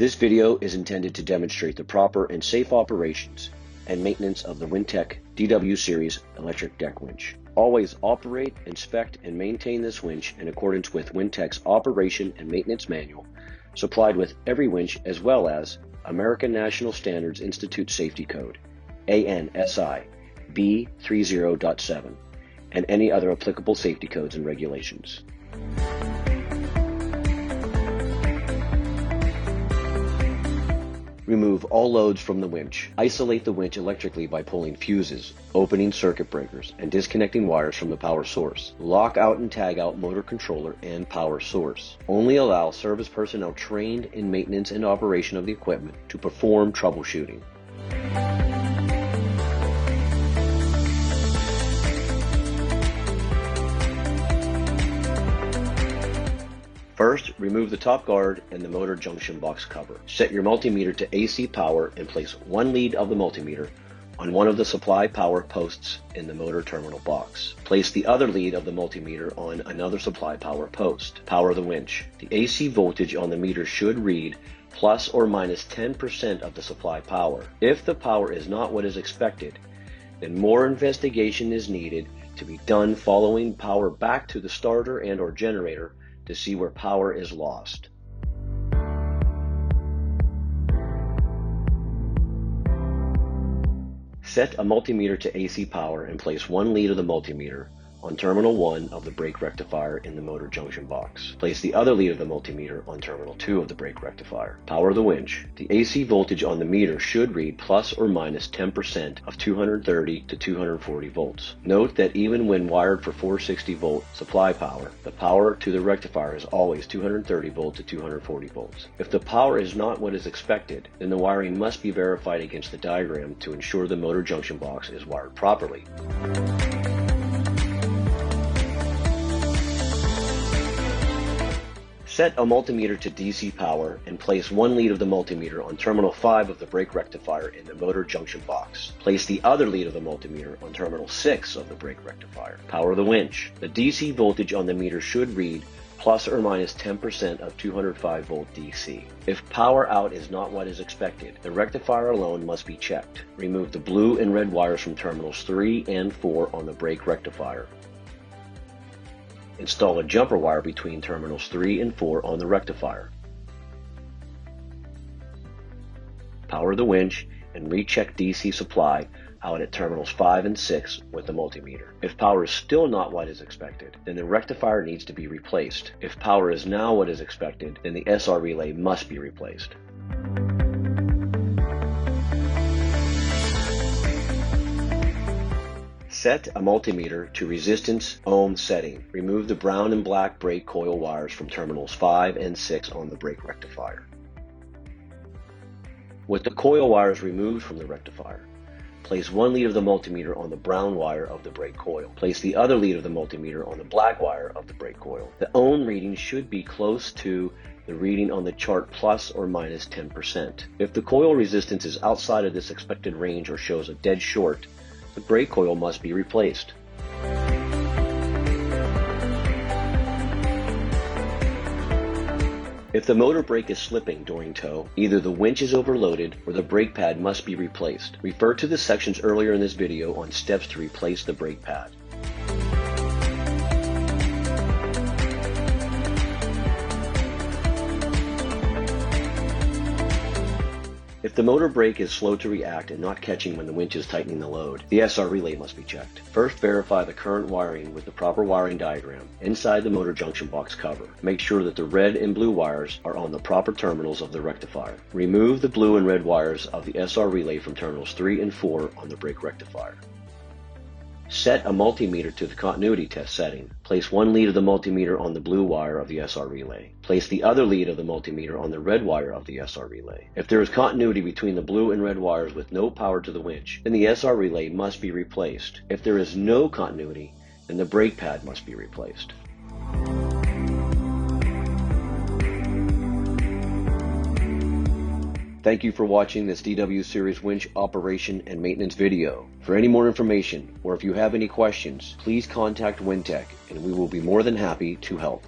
This video is intended to demonstrate the proper and safe operations and maintenance of the Wintech DW series electric deck winch. Always operate, inspect, and maintain this winch in accordance with Wintech's Operation and Maintenance Manual, supplied with every winch as well as American National Standards Institute Safety Code, ANSI B30.7, and any other applicable safety codes and regulations. Remove all loads from the winch. Isolate the winch electrically by pulling fuses, opening circuit breakers, and disconnecting wires from the power source. Lock out and tag out motor controller and power source. Only allow service personnel trained in maintenance and operation of the equipment to perform troubleshooting. First, remove the top guard and the motor junction box cover. Set your multimeter to AC power and place one lead of the multimeter on one of the supply power posts in the motor terminal box. Place the other lead of the multimeter on another supply power post. Power the winch. The AC voltage on the meter should read plus or minus 10% of the supply power. If the power is not what is expected, then more investigation is needed to be done following power back to the starter and or generator to see where power is lost. Set a multimeter to AC power and place one lead of the multimeter on terminal 1 of the brake rectifier in the motor junction box. Place the other lead of the multimeter on terminal 2 of the brake rectifier. Power the winch. The AC voltage on the meter should read plus or minus 10% of 230 to 240 volts. Note that even when wired for 460 volt supply power, the power to the rectifier is always 230 volt to 240 volts. If the power is not what is expected, then the wiring must be verified against the diagram to ensure the motor junction box is wired properly. Set a multimeter to DC power and place one lead of the multimeter on terminal 5 of the brake rectifier in the motor junction box. Place the other lead of the multimeter on terminal 6 of the brake rectifier. Power the winch. The DC voltage on the meter should read plus or minus 10% of 205 volt DC. If power out is not what is expected, the rectifier alone must be checked. Remove the blue and red wires from terminals 3 and 4 on the brake rectifier. Install a jumper wire between terminals 3 and 4 on the rectifier. Power the winch and recheck DC supply out at terminals 5 and 6 with the multimeter. If power is still not what is expected, then the rectifier needs to be replaced. If power is now what is expected, then the SR relay must be replaced. Set a multimeter to resistance ohm setting. Remove the brown and black brake coil wires from terminals 5 and 6 on the brake rectifier. With the coil wires removed from the rectifier, place one lead of the multimeter on the brown wire of the brake coil. Place the other lead of the multimeter on the black wire of the brake coil. The ohm reading should be close to the reading on the chart plus or minus 10%. If the coil resistance is outside of this expected range or shows a dead short, the brake coil must be replaced. If the motor brake is slipping during tow, either the winch is overloaded or the brake pad must be replaced. Refer to the sections earlier in this video on steps to replace the brake pad. If the motor brake is slow to react and not catching when the winch is tightening the load, the SR relay must be checked. First, verify the current wiring with the proper wiring diagram inside the motor junction box cover. Make sure that the red and blue wires are on the proper terminals of the rectifier. Remove the blue and red wires of the SR relay from terminals 3 and 4 on the brake rectifier. Set a multimeter to the continuity test setting. Place one lead of the multimeter on the blue wire of the SR relay. Place the other lead of the multimeter on the red wire of the SR relay. If there is continuity between the blue and red wires with no power to the winch, then the SR relay must be replaced. If there is no continuity, then the brake pad must be replaced. Thank you for watching this DW Series winch operation and maintenance video. For any more information, or if you have any questions, please contact Wintech and we will be more than happy to help.